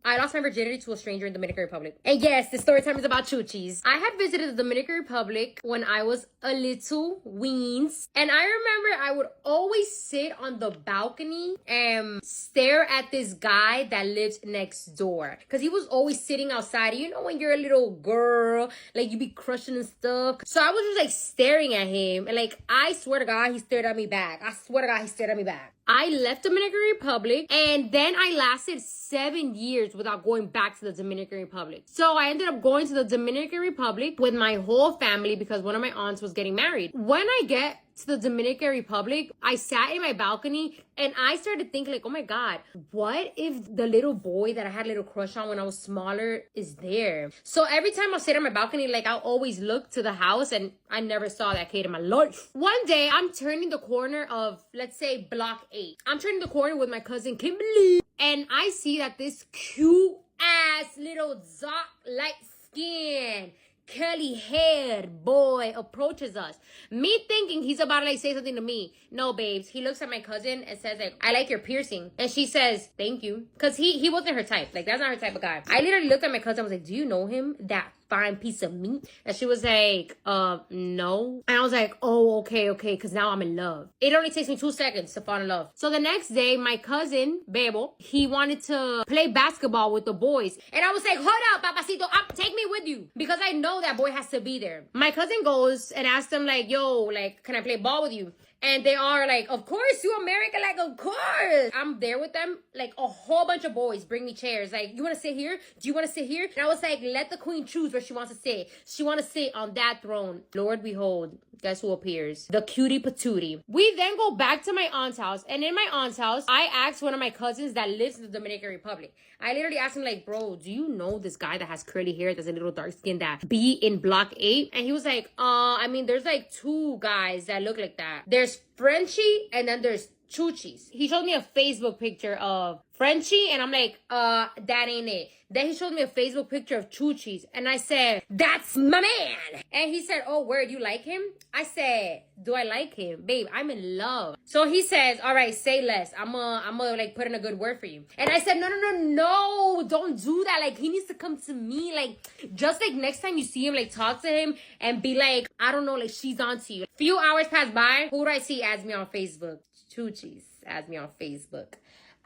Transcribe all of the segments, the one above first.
I lost my virginity to a stranger in the Dominican Republic. And yes, the story time is about chuchis. I had visited the Dominican Republic when I was a little weens. And I remember I would always sit on the balcony and stare at this guy that lived next door. Because he was always sitting outside. You know when you're a little girl, like you be crushing and stuff. So I was just like staring at him. And like, I swear to God, he stared at me back. I swear to God, he stared at me back. I left Dominican Republic and then I lasted 7 years without going back to the Dominican Republic. So I ended up going to the Dominican Republic with my whole family because one of my aunts was getting married. When I get to the Dominican Republic, I sat in my balcony and I started thinking like, oh my God, what if the little boy that I had a little crush on when I was smaller is there? So every time I sit on my balcony, like I'll always look to the house and I never saw that kid in my life. One day I'm turning the corner of, let's say, block 8. I'm turning the corner with my cousin Kimberly and I see that this cute ass little dark light skin curly haired boy approaches us. Me thinking he's about to like say something to me. No, babes. He looks at my cousin and says like, I like your piercing. And she says, thank you. Cause he wasn't her type. Like that's not her type of guy. I literally looked at my cousin. I was like, do you know him? That fine piece of meat? And she was like, no. And I was like, oh, okay. Cause now I'm in love. It only takes me 2 seconds to fall in love. So the next day, my cousin, Bebo, he wanted to play basketball with the boys. And I was like, hold up, papacito, take me with you. Because I know that boy has to be there. My cousin goes and asks them like, yo, like, can I play ball with you? And they are like, of course, you American, like, of course. I'm there with them, like, a whole bunch of boys bring me chairs. Like, you want to sit here? Do you want to sit here? And I was like, let the queen choose where she wants to sit. She want to sit on that throne. Lord, behold, guess who appears? The cutie patootie. We then go back to my aunt's house. And in my aunt's house, I asked one of my cousins that lives in the Dominican Republic. I literally asked him like, bro, do you know this guy that has curly hair, that's a little dark skin, that be in block 8? And he was like, I mean, there's like 2 guys that look like that. There's Frenchie and then there's Chuchis. He showed me a Facebook picture of Frenchie and I'm like, that ain't it. Then he showed me a Facebook picture of Chuchis and I said, that's my man. And he said, oh, where, you like him? I said, do I like him? Babe, I'm in love. So he says, all right, say less. I'm like put in a good word for you. And I said, no, don't do that. Like he needs to come to me. Like just like next time you see him, like talk to him and be like, I don't know, like she's on to you. Few hours pass by. Who do I see adds me on Facebook? Chuchis adds me on Facebook.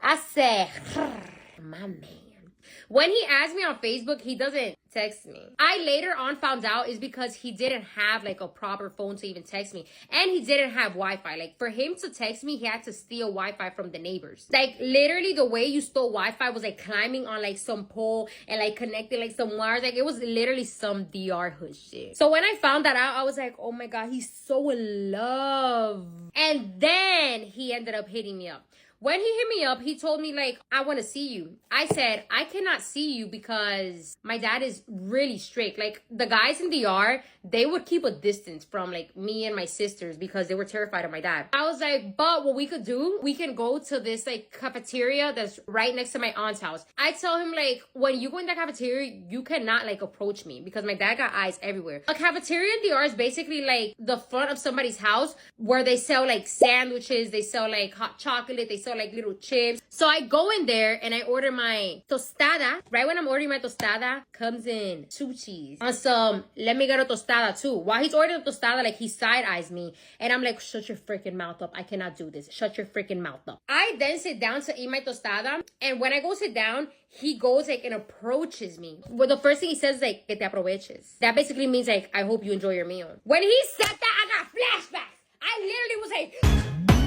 I said, my man. When he asked me on Facebook, he doesn't text me. I later on found out is because he didn't have like a proper phone to even text me. And he didn't have Wi-Fi. Like for him to text me, he had to steal Wi-Fi from the neighbors. Like literally the way you stole Wi-Fi was like climbing on like some pole and like connecting like some wires. Like it was literally some DR hood shit. So when I found that out, I was like, oh my God, he's so in love. And then he ended up hitting me up. When he hit me up, he told me, like, I want to see you. I said, I cannot see you because my dad is really strict. Like, the guys in DR, they would keep a distance from, like, me and my sisters because they were terrified of my dad. I was like, but what we could do, we can go to this, like, cafeteria that's right next to my aunt's house. I tell him, like, when you go in that cafeteria, you cannot, like, approach me because my dad got eyes everywhere. A cafeteria in DR is basically, like, the front of somebody's house where they sell, like, sandwiches, they sell, like, hot chocolate, they sell like little chips. So I go in there and I order my tostada. Right when I'm ordering my tostada, comes in Chuchis on some, let me get a tostada too. While he's ordering the tostada, like he side eyes me and I'm like, shut your freaking mouth up. I cannot do this. Shut your freaking mouth up. I then sit down to eat my tostada, and when I go sit down, he goes like and approaches me. Well, the first thing he says is like, que te aproveches. That basically means like, I hope you enjoy your meal. When he said that, I got flashbacks. I literally was like,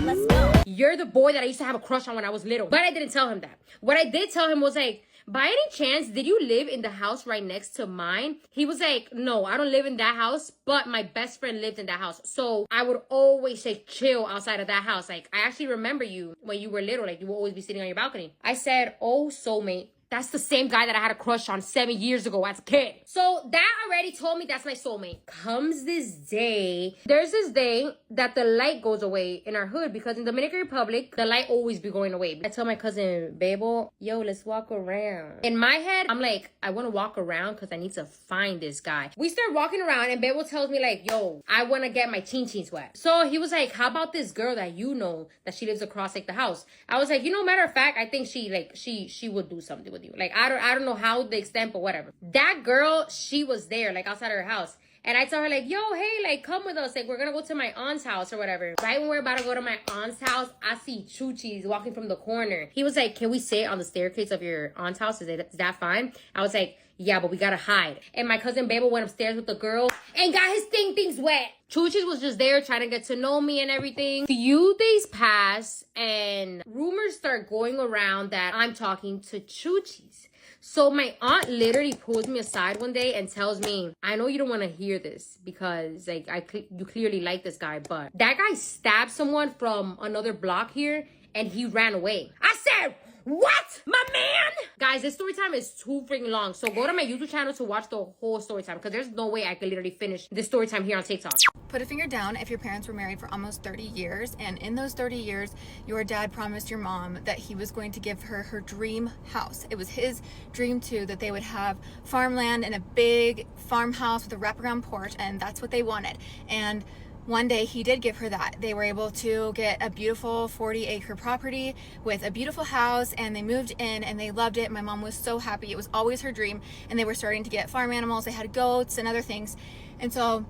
let's go. You're the boy that I used to have a crush on when I was little. But I didn't tell him that. What I did tell him was like, by any chance, did you live in the house right next to mine? He was like, no, I don't live in that house, but my best friend lived in that house. So I would always say chill outside of that house. Like, I actually remember you when you were little. Like, you would always be sitting on your balcony. I said, oh, soulmate. That's the same guy that I had a crush on 7 years ago as a kid. So that already told me that's my soulmate. Comes this day. There's this day that the light goes away in our hood because in the Dominican Republic, the light always be going away. I tell my cousin, Babel, yo, let's walk around. In my head, I'm like, I want to walk around because I need to find this guy. We start walking around and Babel tells me like, yo, I want to get my chin-chins wet. So he was like, how about this girl that you know that she lives across like the house? I was like, you know, matter of fact, I think she would do something with with you. Like, I don't know how the extent, but whatever. That girl, she was there, like, outside her house. And I told her, like, yo, hey, like, come with us. Like, we're going to go to my aunt's house or whatever. Right when we're about to go to my aunt's house, I see Chuchis walking from the corner. He was like, can we sit on the staircase of your aunt's house? Is that fine? I was like, yeah, but we got to hide. And my cousin Bebo went upstairs with the girl and got his things wet. Chuchis was just there trying to get to know me and everything. Few days pass and rumors start going around that I'm talking to Chuchis. So my aunt literally pulls me aside one day and tells me, I know you don't want to hear this because like you clearly like this guy, but that guy stabbed someone from another block here and he ran away. I said, what? My man? Guys, this story time is too freaking long. So go to my YouTube channel to watch the whole story time because there's no way I could literally finish this story time here on TikTok. Put a finger down if your parents were married for almost 30 years, and in those 30 years, your dad promised your mom that he was going to give her her dream house. It was his dream too, that they would have farmland and a big farmhouse with a wraparound porch, and that's what they wanted. And one day he did give her that. They were able to get a beautiful 40-acre property with a beautiful house, and they moved in and they loved it. My mom was so happy. It was always her dream, and they were starting to get farm animals. They had goats and other things. And so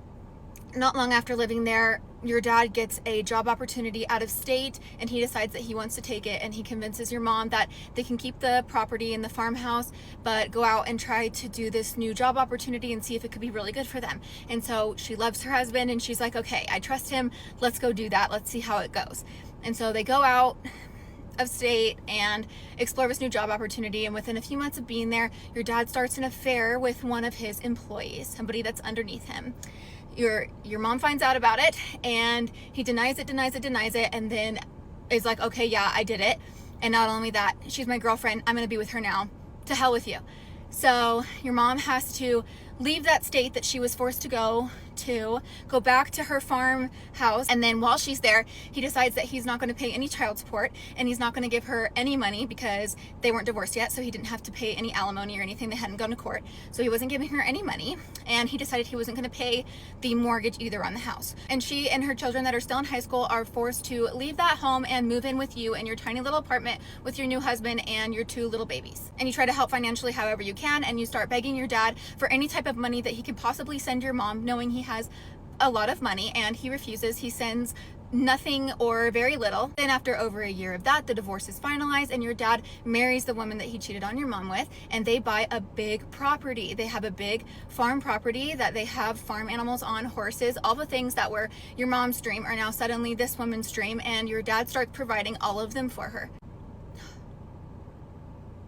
not long after living there, your dad gets a job opportunity out of state, and he decides that he wants to take it, and he convinces your mom that they can keep the property and the farmhouse but go out and try to do this new job opportunity and see if it could be really good for them. And so she loves her husband and she's like, okay, I trust him, let's go do that, let's see how it goes. And so they go out of state and explore this new job opportunity, and within a few months of being there, your dad starts an affair with one of his employees, somebody that's underneath him. Your mom finds out about it, and he denies it, and then is like, okay, yeah, I did it. And not only that, she's my girlfriend, I'm gonna be with her now. To hell with you. So your mom has to leave that state that she was forced to go back to her farmhouse, and then while she's there, he decides that he's not going to pay any child support, and he's not going to give her any money because they weren't divorced yet, so he didn't have to pay any alimony or anything. They hadn't gone to court, so he wasn't giving her any money, and he decided he wasn't going to pay the mortgage either on the house. And she and her children that are still in high school are forced to leave that home and move in with you in your tiny little apartment with your new husband and your 2 little babies. And you try to help financially however you can, and you start begging your dad for any type of money that he could possibly send your mom, knowing he has a lot of money, and he refuses. He sends nothing or very little. Then after over a year of that, the divorce is finalized, and your dad marries the woman that he cheated on your mom with, and they buy a big property. They have a big farm property that they have farm animals on, horses, all the things that were your mom's dream are now suddenly this woman's dream, and your dad starts providing all of them for her.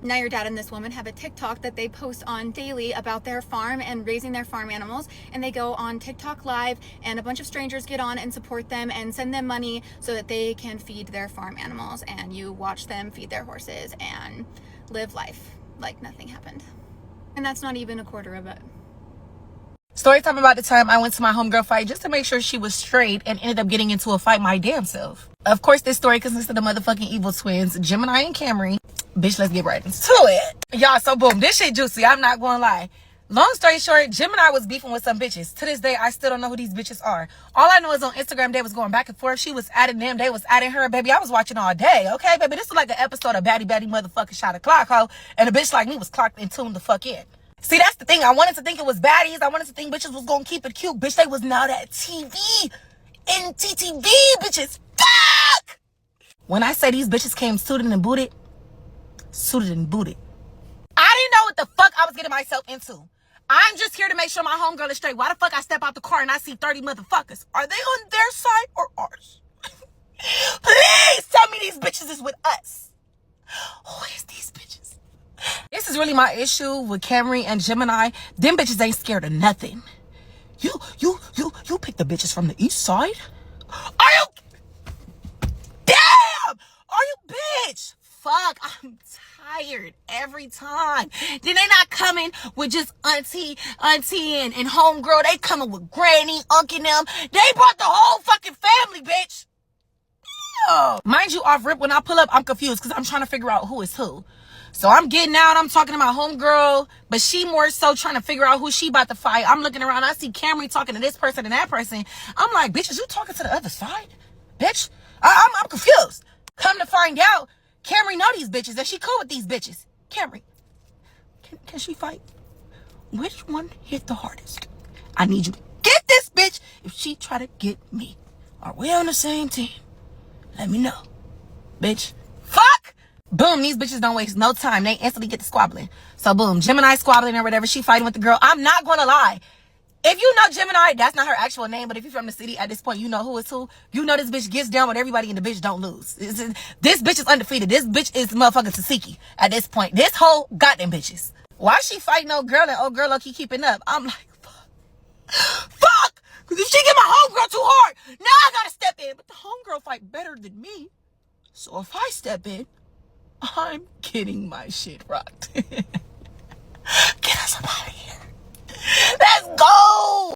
Now your dad and this woman have a TikTok that they post on daily about their farm and raising their farm animals, and they go on TikTok live, and a bunch of strangers get on and support them and send them money so that they can feed their farm animals, and you watch them feed their horses and live life like nothing happened. And that's not even a quarter of it. Story time about the time I went to my homegirl fight just to make sure she was straight and ended up getting into a fight my damn self. Of course, this story consists of the motherfucking evil twins, Gemini and Camry. Bitch, let's get right into it. Y'all, so boom, this shit juicy, I'm not gonna lie. Long story short, Gemini was beefing with some bitches. To this day, I still don't know who these bitches are. All I know is on Instagram, they was going back and forth. She was adding them, they was adding her. Baby, I was watching all day, okay, baby? This was like an episode of Batty motherfucking Shot a Clock, ho. And a bitch like me was clocked and tuned the fuck in. See, that's the thing. I wanted to think it was baddies. I wanted to think bitches was gonna keep it cute. Bitch, they was not at TV. In TTV, bitches. Fuck! When I say these bitches came suited and booted, I didn't know what the fuck I was getting myself into. I'm just here to make sure my homegirl is straight. Why the fuck I step out the car and I see 30 motherfuckers? Are they on their side or ours? Please tell me these bitches is with us. Who is these bitches? This is really my issue with Camry and Gemini. Them bitches ain't scared of nothing. You pick the bitches from the east side? Are you? Damn! Are you bitch? Fuck, I'm tired every time. Then they not coming with just auntie and homegirl. They coming with granny, uncle them. They brought the whole fucking family, bitch. Yeah. Mind you, off rip, when I pull up, I'm confused because I'm trying to figure out who is who. So I'm getting out, I'm talking to my homegirl, but she more so trying to figure out who she about to fight. I'm looking around, I see Camry talking to this person and that person. I'm like, bitch, is you talking to the other side? Bitch, I'm confused. Come to find out, Camry know these bitches and she cool with these bitches. Camry, Can she fight? Which one hit the hardest? I need you to get this bitch if she try to get me. Are we on the same team? Let me know. Bitch. Fuck! Boom, these bitches don't waste no time. They instantly get to squabbling. So boom, Gemini squabbling or whatever. She fighting with the girl. I'm not gonna lie. If you know Gemini, that's not her actual name, but if you're from the city at this point, you know who is who. You know this bitch gets down with everybody and the bitch don't lose. This bitch is undefeated. This bitch is motherfucking Tasiki at this point. This whole goddamn bitches. Why she fighting old girl and old girl low-key keeping up? I'm like, fuck! Because if she get my homegirl too hard, now I gotta step in. But the homegirl fight better than me. So if I step in, I'm getting my shit rocked. Get us up out of here. Let's go!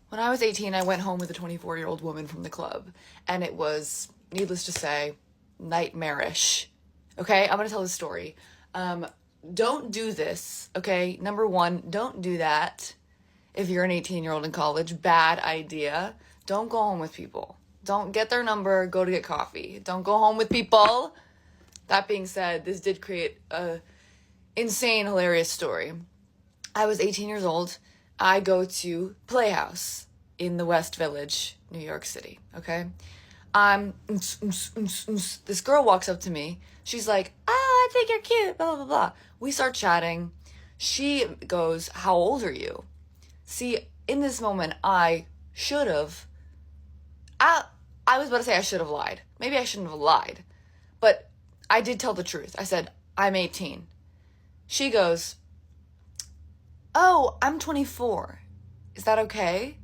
When I was 18, I went home with a 24-year-old woman from the club, and it was, needless to say, nightmarish. Okay, I'm gonna tell the story. Don't do this, okay? Number one, don't do that if you're an 18-year-old in college. Bad idea. Don't go home with people. Don't get their number, go to get coffee. Don't go home with people. That being said, this did create a insane, hilarious story. I was 18 years old. I go to Playhouse in the West Village, New York City, okay? This girl walks up to me. She's like, oh, I think you're cute, blah, blah, blah. We start chatting. She goes, how old are you? See, in this moment, I should have, I was about to say I should have lied. Maybe I shouldn't have lied. But I did tell the truth. I said, I'm 18. She goes, oh, I'm 24. Is that okay?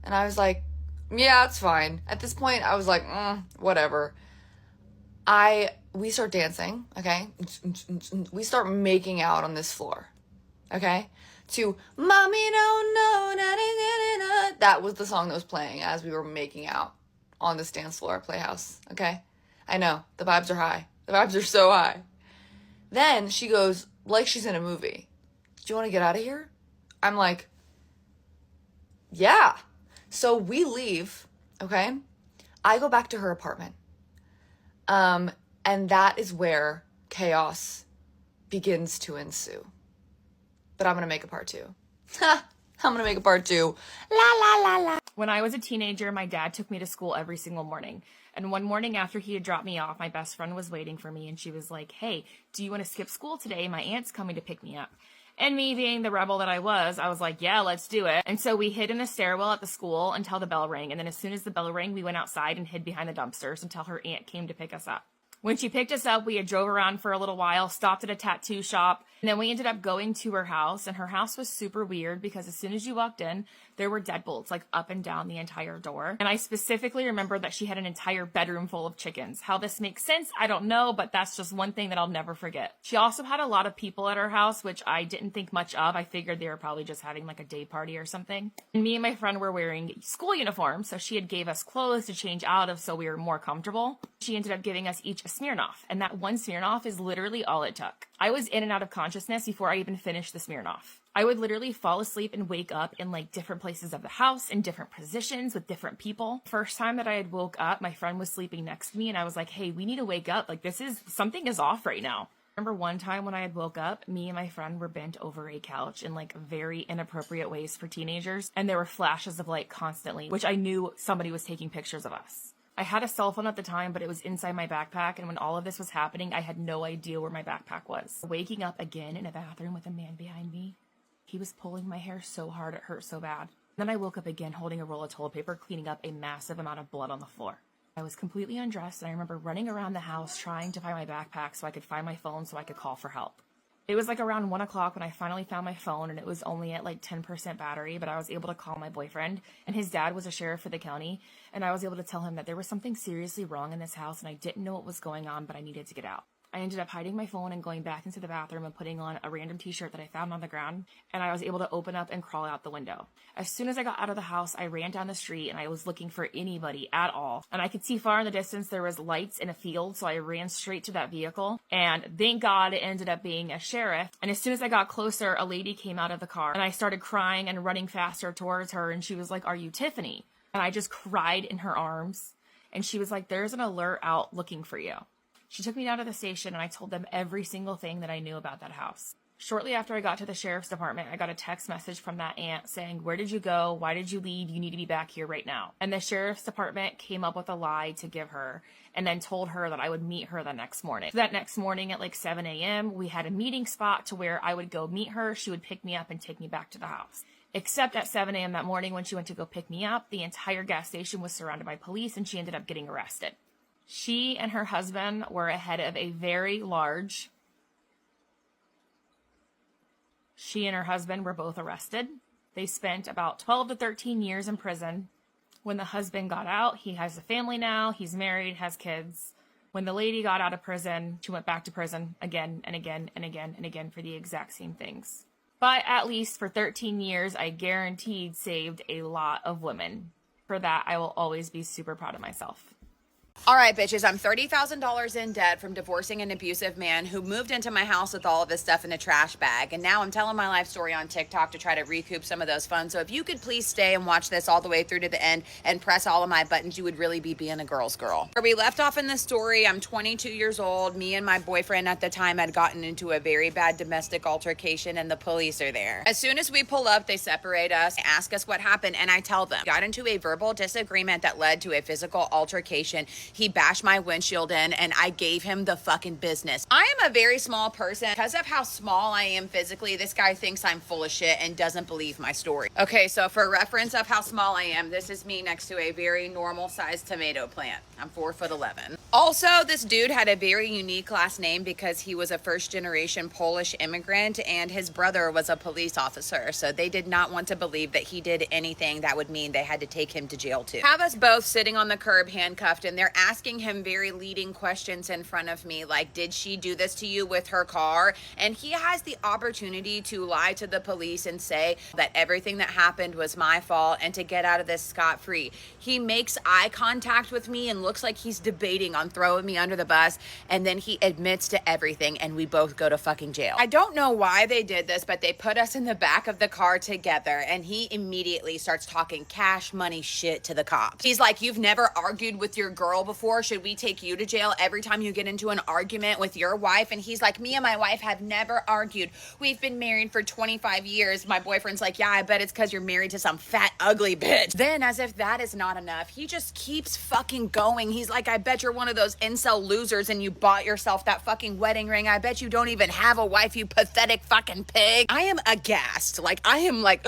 And I was like, yeah, it's fine. At this point, I was like, whatever. We start dancing, okay? We start making out on this floor, okay? To Mommy Don't Know. That was the song that was playing as we were making out on this dance floor at Playhouse, okay? I know, the vibes are high. The vibes are so high. Then she goes, like she's in a movie, do you want to get out of here? I'm like, yeah. So we leave, okay? I go back to her apartment. And that is where chaos begins to ensue. But I'm going to make a part two. I'm going to make a part two. La, la, la, la. When I was a teenager, my dad took me to school every single morning. And one morning after he had dropped me off, my best friend was waiting for me and she was like, hey, do you want to skip school today? My aunt's coming to pick me up. And me being the rebel that I was like, yeah, let's do it. And so we hid in a stairwell at the school until the bell rang. And then as soon as the bell rang, we went outside and hid behind the dumpsters until her aunt came to pick us up. When she picked us up, we had drove around for a little while, stopped at a tattoo shop, and then we ended up going to her house. And her house was super weird because as soon as you walked in, there were deadbolts like up and down the entire door. And I specifically remember that she had an entire bedroom full of chickens. How this makes sense, I don't know, but that's just one thing that I'll never forget. She also had a lot of people at her house, which I didn't think much of. I figured they were probably just having like a day party or something. And me and my friend were wearing school uniforms, so she had gave us clothes to change out of so we were more comfortable. She ended up giving us each a Smirnoff, and that one Smirnoff is literally all it took. I was in and out of consciousness before I even finished the Smirnoff. I would literally fall asleep and wake up in like different places of the house in different positions with different people. First time that I had woke up, my friend was sleeping next to me and I was like, hey, we need to wake up. Like something is off right now. I remember one time when I had woke up, me and my friend were bent over a couch in like very inappropriate ways for teenagers. And there were flashes of light constantly, which I knew somebody was taking pictures of us. I had a cell phone at the time, but it was inside my backpack. And when all of this was happening, I had no idea where my backpack was. Waking up again in a bathroom with a man behind me. He was pulling my hair so hard it hurt so bad. Then I woke up again holding a roll of toilet paper, cleaning up a massive amount of blood on the floor. I was completely undressed and I remember running around the house trying to find my backpack so I could find my phone so I could call for help. It was like around 1 o'clock when I finally found my phone and it was only at like 10% battery, but I was able to call my boyfriend and his dad was a sheriff for the county and I was able to tell him that there was something seriously wrong in this house and I didn't know what was going on, but I needed to get out. I ended up hiding my phone and going back into the bathroom and putting on a random t-shirt that I found on the ground, and I was able to open up and crawl out the window. As soon as I got out of the house, I ran down the street and I was looking for anybody at all. And I could see far in the distance there was lights in a field, so I ran straight to that vehicle. And thank God it ended up being a sheriff. And as soon as I got closer, a lady came out of the car and I started crying and running faster towards her. And she was like, "Are you Tiffany?" And I just cried in her arms. And she was like, "There's an alert out looking for you." She took me down to the station and I told them every single thing that I knew about that house. Shortly after I got to the sheriff's department, I got a text message from that aunt saying, "Where did you go? Why did you leave? You need to be back here right now." And the sheriff's department came up with a lie to give her and then told her that I would meet her the next morning. So that next morning at like 7 a.m., we had a meeting spot to where I would go meet her. She would pick me up and take me back to the house. Except at 7 a.m. that morning when she went to go pick me up, the entire gas station was surrounded by police and she ended up getting arrested. She and her husband were ahead of a very large... She and her husband were both arrested. They spent about 12 to 13 years in prison. When the husband got out, he has a family now, he's married, has kids. When the lady got out of prison, she went back to prison again and again and again and again for the exact same things. But at least for 13 years, I guaranteed saved a lot of women. For that, I will always be super proud of myself. All right, bitches, I'm $30,000 in debt from divorcing an abusive man who moved into my house with all of his stuff in a trash bag. And now I'm telling my life story on TikTok to try to recoup some of those funds. So if you could please stay and watch this all the way through to the end and press all of my buttons, you would really be being a girl's girl. Where we left off in the story, I'm 22 years old. Me and my boyfriend at the time had gotten into a very bad domestic altercation and the police are there. As soon as we pull up, they separate us, ask us what happened, and I tell them. Got into a verbal disagreement that led to a physical altercation. He bashed my windshield in and I gave him the fucking business. I am a very small person. Because of how small I am physically, this guy thinks I'm full of shit and doesn't believe my story. Okay, so for reference of how small I am, this is me next to a very normal sized tomato plant. I'm 4'11". Also, this dude had a very unique last name because he was a first generation Polish immigrant and his brother was a police officer. So they did not want to believe that he did anything that would mean they had to take him to jail too. Have us both sitting on the curb handcuffed and they're asking him very leading questions in front of me, like, did she do this to you with her car? And he has the opportunity to lie to the police and say that everything that happened was my fault and to get out of this scot-free. He makes eye contact with me and looks like he's debating on throwing me under the bus, and then he admits to everything and we both go to fucking jail. I don't know why they did this, but they put us in the back of the car together and he immediately starts talking cash money shit to the cops. He's like, you've never argued with your girl before? Should we take you to jail every time you get into an argument with your wife? And he's like, me and my wife have never argued. We've been married for 25 years. My boyfriend's like, yeah, I bet it's because you're married to some fat, ugly bitch. Then, as if that is not enough, he just keeps fucking going. He's like, I bet you're one of those incel losers and you bought yourself that fucking wedding ring. I bet you don't even have a wife, you pathetic fucking pig. I am aghast. Like, I am like,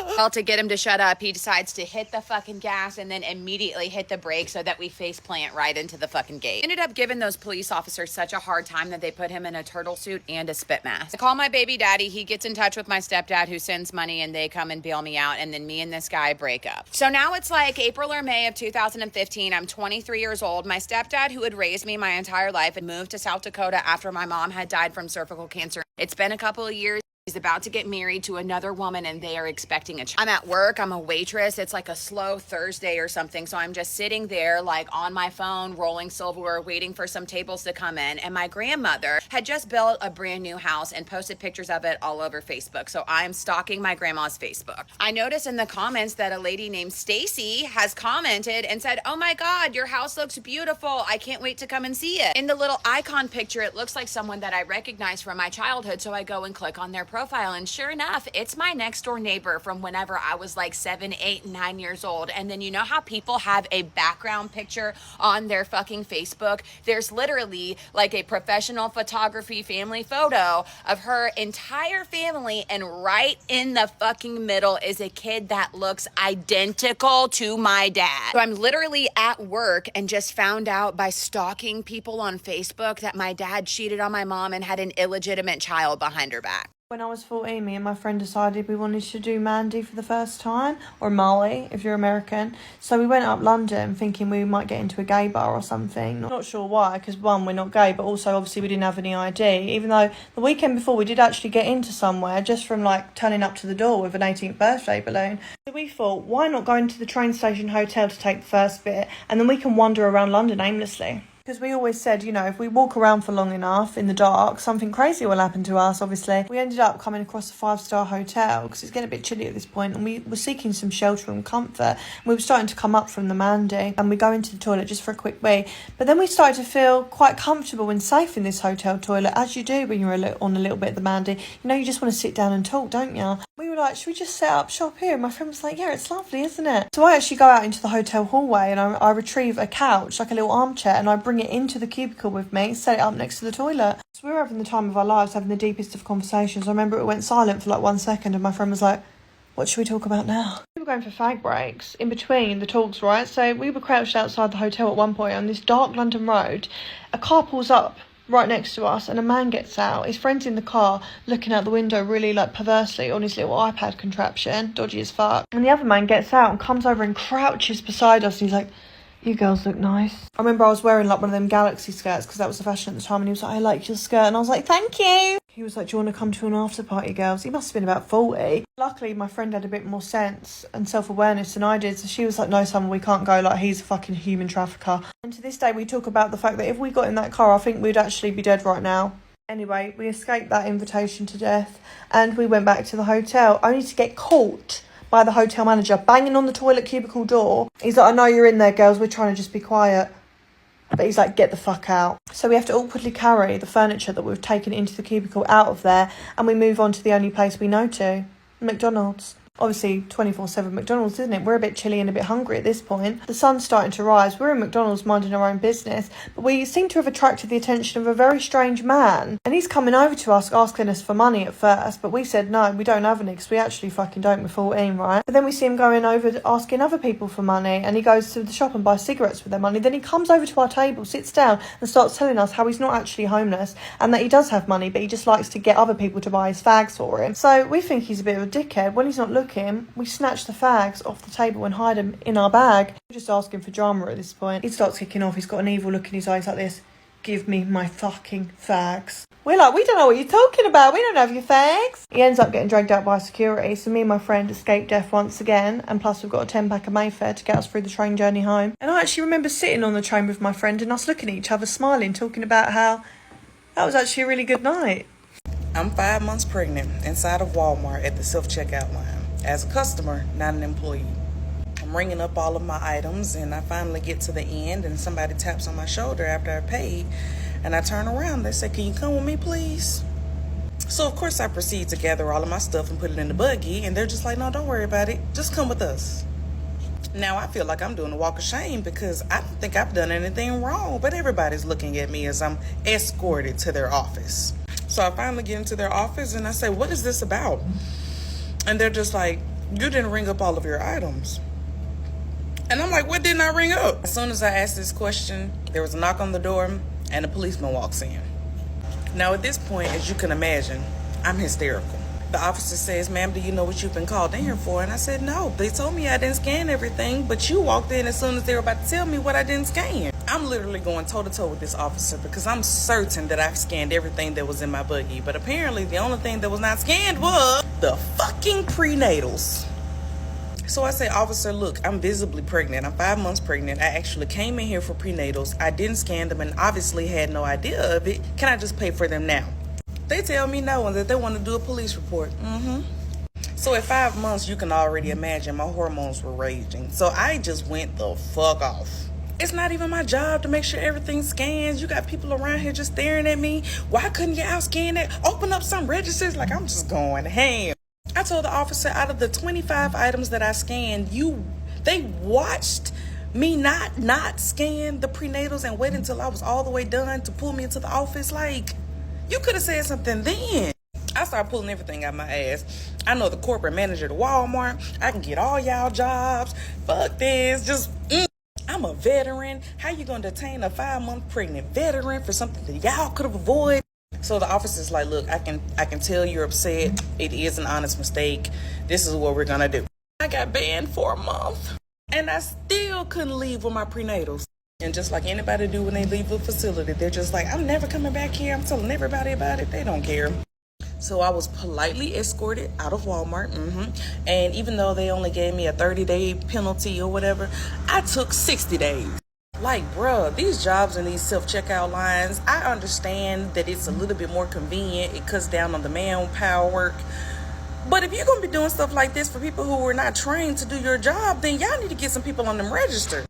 well, to get him to shut up, he decides to hit the fucking gas and then immediately hit the brake so that we face plant right into the fucking gate. Ended up giving those police officers such a hard time that they put him in a turtle suit and a spit mask. I call my baby daddy. He gets in touch with my stepdad who sends money and they come and bail me out, and then me and this guy break up. So now it's like April or May of 2015. I'm 23 years old. My stepdad, who had raised me my entire life, and moved to South Dakota after my mom had died from cervical cancer. It's been a couple of years. He's about to get married to another woman and they are expecting a child. I'm at work, I'm a waitress. It's like a slow Thursday or something. So I'm just sitting there like on my phone, rolling silverware, waiting for some tables to come in. And my grandmother had just built a brand new house and posted pictures of it all over Facebook. So I'm stalking my grandma's Facebook. I noticed in the comments that a lady named Stacy has commented and said, oh my God, your house looks beautiful. I can't wait to come and see it. In the little icon picture, it looks like someone that I recognize from my childhood. So I go and click on their profile, and sure enough, it's my next door neighbor from whenever I was like 7, 8, 9 years old. And then you know how people have a background picture on their fucking Facebook? There's literally like a professional photography family photo of her entire family, and right in the fucking middle is a kid that looks identical to my dad. So I'm literally at work and just found out by stalking people on Facebook that my dad cheated on my mom and had an illegitimate child behind her back. When I was 14, me and my friend decided we wanted to do Mandy for the first time, or Molly if you're American. So we went up London thinking we might get into a gay bar or something. Not sure why, because one, we're not gay, but also obviously we didn't have any ID. Even though the weekend before we did actually get into somewhere just from like turning up to the door with an 18th birthday balloon. So we thought, why not go into the train station hotel to take the first bit, and then we can wander around London aimlessly. Because we always said, you know, if we walk around for long enough in the dark, something crazy will happen to us, obviously. We ended up coming across a 5-star hotel because it's getting a bit chilly at this point, and we were seeking some shelter and comfort. And we were starting to come up from the Mandy, and we go into the toilet just for a quick wee. But then we started to feel quite comfortable and safe in this hotel toilet, as you do when you're on a little bit of the Mandy. You know, you just want to sit down and talk, don't you? We were like, should we just set up shop here? And my friend was like, yeah, it's lovely, isn't it? So I actually go out into the hotel hallway and I retrieve a couch, like a little armchair, and I bring it into the cubicle with me, set it up next to the toilet. So we were having the time of our lives, having the deepest of conversations. I remember it went silent for like 1 second and my friend was like, what should we talk about now? We were going for fag breaks in between the talks, right? So we were crouched outside the hotel at one point on this dark London road. A car pulls up right next to us and a man gets out. His friend's in the car looking out the window really like perversely on his little iPad contraption, dodgy as fuck. And the other man gets out and comes over and crouches beside us and he's like, you girls look nice. I remember I was wearing like one of them Galaxy skirts because that was the fashion at the time, and he was like, I like your skirt, and I was like, thank you. He was like, do you want to come to an after party, girls? He must have been about 40. Luckily my friend had a bit more sense and self-awareness than I did, so she was like, no Summer, we can't go, like he's a fucking human trafficker. And to this day we talk about the fact that if we got in that car, I think we'd actually be dead right now. Anyway, we escaped that invitation to death and we went back to the hotel, only to get caught by the hotel manager banging on the toilet cubicle door. He's like, I know you're in there, girls, we're trying to just be quiet. But he's like, get the fuck out. So we have to awkwardly carry the furniture that we've taken into the cubicle out of there, and we move on to the only place we know to, McDonald's. Obviously 24/7 McDonald's, isn't it? We're a bit chilly and a bit hungry at this point. The sun's starting to rise. We're in McDonald's minding our own business, but we seem to have attracted the attention of a very strange man, and he's coming over to us asking us for money at first, but we said no, we don't have any because we actually fucking don't. We're 14, right? But then we see him going over asking other people for money, and he goes to the shop and buys cigarettes with their money. Then he comes over to our table, sits down and starts telling us how he's not actually homeless and that he does have money, but he just likes to get other people to buy his fags for him. So we think he's a bit of a dickhead. When he's not looking, we snatch the fags off the table and hide them in our bag. We're just asking for drama at this point. He starts kicking off. He's got an evil look in his eyes like this. Give me my fucking fags. We're like, we don't know what you're talking about. We don't have your fags. He ends up getting dragged out by security. So me and my friend escaped death once again. And plus we've got a 10-pack of Mayfair to get us through the train journey home. And I actually remember sitting on the train with my friend and us looking at each other, smiling, talking about how that was actually a really good night. I'm 5 months pregnant inside of Walmart at the self-checkout line. As a customer, not an employee. I'm ringing up all of my items and I finally get to the end and somebody taps on my shoulder after I paid and I turn around. They say, can you come with me, please? So of course I proceed to gather all of my stuff and put it in the buggy, and they're just like, no, don't worry about it. Just come with us. Now I feel like I'm doing a walk of shame because I don't think I've done anything wrong, but everybody's looking at me as I'm escorted to their office. So I finally get into their office and I say, what is this about? And they're just like, you didn't ring up all of your items. And I'm like, what didn't I ring up? As soon as I asked this question, there was a knock on the door and a policeman walks in. Now at this point, as you can imagine, I'm hysterical. The officer says, ma'am, do you know what you've been called in here for? And I said, no, they told me I didn't scan everything, but you walked in as soon as they were about to tell me what I didn't scan. I'm literally going toe to toe with this officer because I'm certain that I've scanned everything that was in my buggy. But apparently the only thing that was not scanned was the fucking prenatals. So I say, officer, look, I'm visibly pregnant. I'm 5 months pregnant. I actually came in here for prenatals. I didn't scan them and obviously had no idea of it. Can I just pay for them now? They tell me no and that they want to do a police report. So at 5 months, you can already imagine my hormones were raging. So I just went the fuck off. It's not even my job to make sure everything scans. You got people around here just staring at me. Why couldn't you out-scan it? Open up some registers. Like, I'm just going ham. I told the officer, out of the 25 items that I scanned, they watched me not scan the prenatals and wait until I was all the way done to pull me into the office. Like, you could have said something then. I started pulling everything out my ass. I know the corporate manager to Walmart. I can get all y'all jobs. Fuck this. I'm a veteran. How you gonna detain a 5-month pregnant veteran for something that y'all could have avoided? So the officer's like, look, I can tell you're upset. It is an honest mistake. This is what we're gonna do. I got banned for a month and I still couldn't leave with my prenatals. And just like anybody do when they leave the facility, they're just like, I'm never coming back here. I'm telling everybody about it. They don't care. So I was politely escorted out of Walmart. And even though they only gave me a 30-day penalty or whatever, I took 60 days. Like, bruh, these jobs and these self-checkout lines, I understand that it's a little bit more convenient. It cuts down on the manpower work. But if you're going to be doing stuff like this for people who are not trained to do your job, then y'all need to get some people on them register.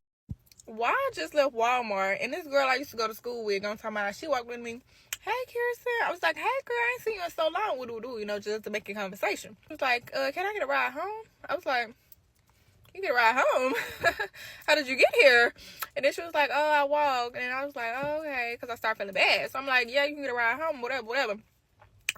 Why I just left Walmart, and this girl I used to go to school with, I'm talking about, she walked with me. Hey, Kirsten. I was like, hey, girl, I ain't seen you in so long. You know, just to make a conversation. She was like, can I get a ride home? I was like, you get a ride home? How did you get here? And then she was like, oh, I walked. And I was like, oh, okay, because I started feeling bad. So I'm like, yeah, you can get a ride home, whatever.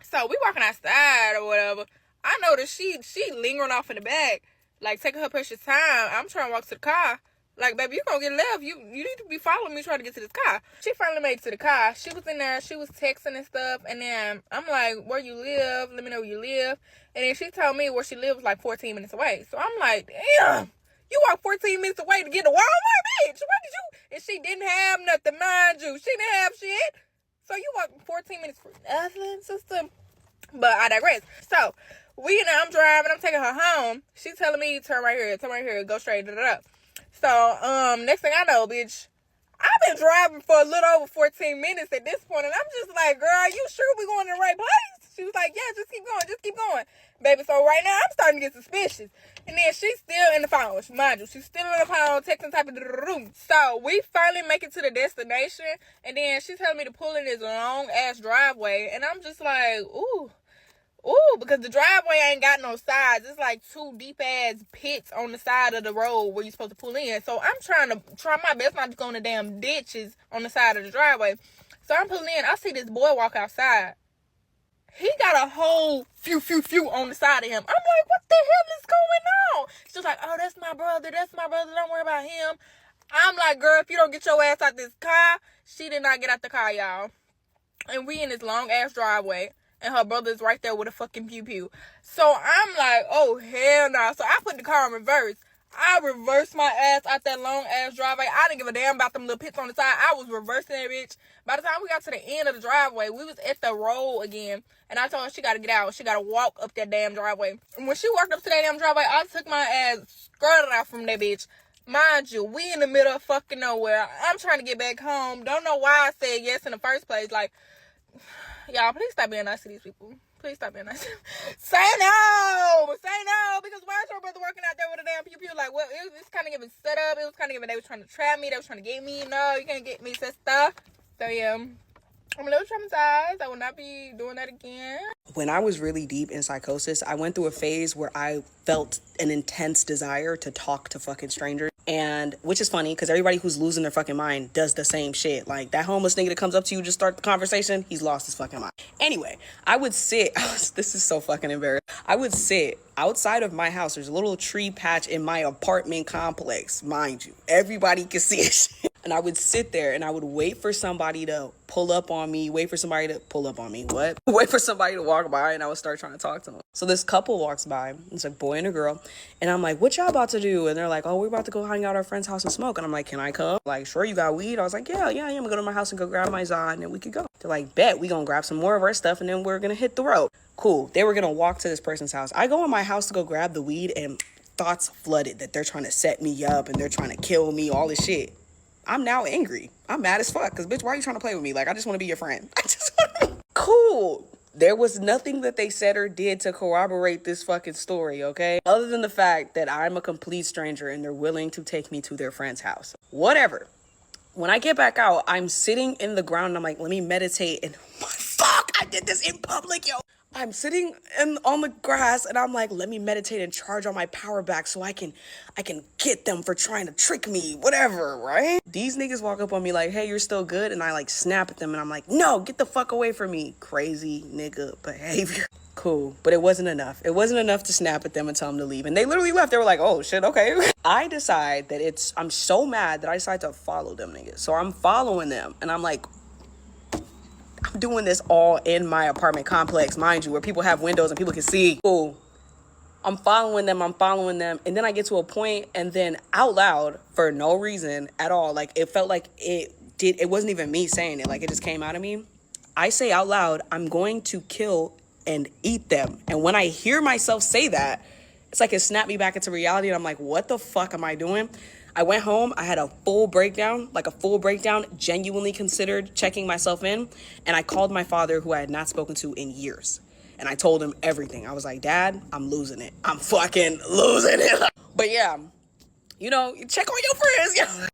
So we walking outside or whatever. I noticed she lingering off in the back, like taking her precious time. I'm trying to walk to the car. Like, baby, you gonna get left. You need to be following me trying to get to this car. She finally made it to the car. She was in there. She was texting and stuff. And then I'm like, where you live? Let me know where you live. And then she told me where she lives like 14 minutes away. So I'm like, damn, you walk 14 minutes away to get to Walmart, bitch. What did you? And she didn't have nothing, mind you. She didn't have shit. So you walk 14 minutes for nothing, sister. But I digress. So I'm driving. I'm taking her home. She's telling me, turn right here, go straight. So, next thing I know, bitch, I've been driving for a little over 14 minutes at this point, and I'm just like, girl, are you sure we going to the right place? She was like, yeah, just keep going. Baby, so right now, I'm starting to get suspicious. And then she's still in the phone, mind you, she's still in the phone, texting type of room. So, we finally make it to the destination, and then she's telling me to pull in this long-ass driveway, and I'm just like, ooh, because the driveway ain't got no sides. It's like two deep-ass pits on the side of the road where you're supposed to pull in. So I'm trying my best not to go in the damn ditches on the side of the driveway. So I'm pulling in. I see this boy walk outside. He got a whole few on the side of him. I'm like, what the hell is going on? She's like, oh, that's my brother. Don't worry about him. I'm like, girl, if you don't get your ass out this car. She did not get out the car, y'all. And we in this long-ass driveway. And her brother's right there with a fucking pew. So I'm like, oh, hell no. So I put the car in reverse. I reversed my ass out that long-ass driveway. I didn't give a damn about them little pits on the side. I was reversing that bitch. By the time we got to the end of the driveway, we was at the road again. And I told her she got to get out. She got to walk up that damn driveway. And when she walked up to that damn driveway, I took my ass, skirted out from that bitch. Mind you, we in the middle of fucking nowhere. I'm trying to get back home. Don't know why I said yes in the first place. Like, y'all, please stop being nice to these people. Please stop being nice. Say no, because why is your brother working out there with a damn pew? Like, well, it was kind of giving set up. It was kind of giving they were trying to trap me. They were trying to get me. No, you can't get me, sister. So yeah, I'm a little traumatized. I will not be doing that again. When I was really deep in psychosis, I went through a phase where I felt an intense desire to talk to fucking strangers. And which is funny because everybody who's losing their fucking mind does the same shit. Like that homeless nigga that comes up to you, just start the conversation, he's lost his fucking mind. Anyway, I would sit, this is so fucking embarrassing. I would sit outside of my house. There's a little tree patch in my apartment complex, mind you. Everybody can see it. And I would sit there and I would wait for somebody to pull up on me. Wait for somebody to walk by, and I would start trying to talk to them. So this couple walks by. It's a boy and a girl. And I'm like, what y'all about to do? And they're like, oh, we're about to go hang out at our friend's house and smoke. And I'm like, can I come? Like, sure, you got weed? I was like, yeah, I'm gonna go to my house and go grab my Zod and then we could go. They're like, bet, we gonna grab some more of our stuff and then we're gonna hit the road. Cool. They were gonna walk to this person's house. I go in my house to go grab the weed and thoughts flooded that they're trying to set me up and they're trying to kill me, all this shit. I'm now angry. I'm mad as fuck. Because, bitch, why are you trying to play with me? Like, I just want to be your friend. I just want to be cool. There was nothing that they said or did to corroborate this fucking story, okay? Other than the fact that I'm a complete stranger and they're willing to take me to their friend's house. Whatever. When I get back out, I'm sitting in the ground and I'm like, let me meditate. And fuck, I did this in public, yo. I'm sitting on the grass and I'm like, let me meditate and charge on my power back so I can get them for trying to trick me, whatever, right? These niggas walk up on me like, hey, you're still good? And I like snap at them and I'm like, no, get the fuck away from me. Crazy nigga behavior. Cool, but it wasn't enough. It wasn't enough to snap at them and tell them to leave. And they literally left. They were like, oh shit, okay. I decide that I'm so mad that I decide to follow them niggas. So I'm following them and I'm like, I'm doing this all in my apartment complex, mind you, where people have windows and people can see. Cool. I'm following them. And then I get to a point and then out loud, for no reason at all, like it felt like it wasn't even me saying it. Like it just came out of me. I say out loud, I'm going to kill and eat them. And when I hear myself say that, it's like it snapped me back into reality. And I'm like, what the fuck am I doing? I went home, I had a full breakdown, genuinely considered checking myself in, and I called my father, who I had not spoken to in years. And I told him everything. I was like, Dad, I'm losing it. I'm fucking losing it. But yeah, you know, check on your friends.